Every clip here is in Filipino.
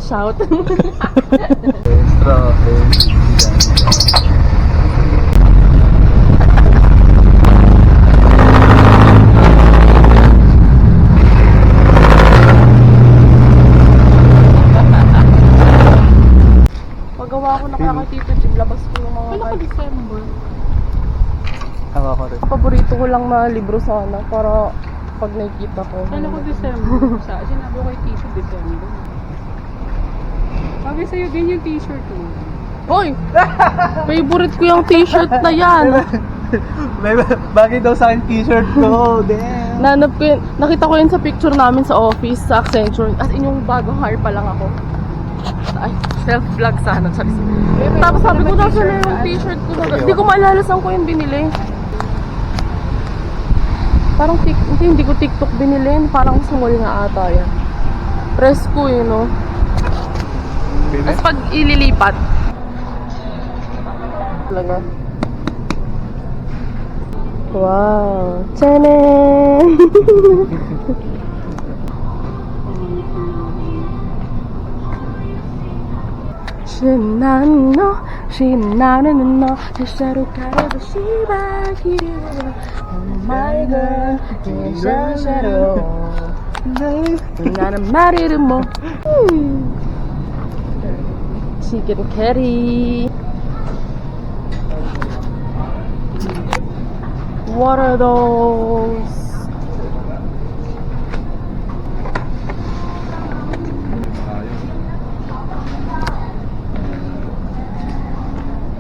Shout. Extra. Magawa ko na kaya kay Tito Jim. Labas ko yung mga... Wala ka December. Tawa ko rin. Paborito ko lang na libro sana para pag nakikita ko. Wala ko December. Sinabi ko kay t-shirt December. Sabi sa'yo din yung t-shirt mo. Hoy! Favorite ko yung t-shirt na yan. Bagay daw sa akin t-shirt ko. Damn. Nanap ko yun. Nakita ko yun sa picture namin sa office, sa Accenture. As in yung bagong hire pa lang ako. Ay, self-vlog sana. Sorry. Tapos sabi ko, nasa na yung t-shirt ko. Hindi ko maalala saan ko yun binili. Parang hindi ko TikTok binili. Parang sa mall nga ata yan. Press ko yun, no? Tapos pag ililipat. Talaga. Wow! Tanan! Shinano, shinano, shisharu shibakiru. Oh my god, shisharu. Nanamariru mo. Chicken curry. What are those?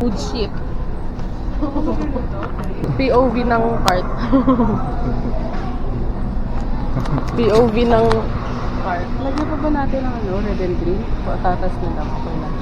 Food shit. POV ng cart. POV ng cart. Lagyan pa ba natin ng red and green? O tatas na lang. Okay lang.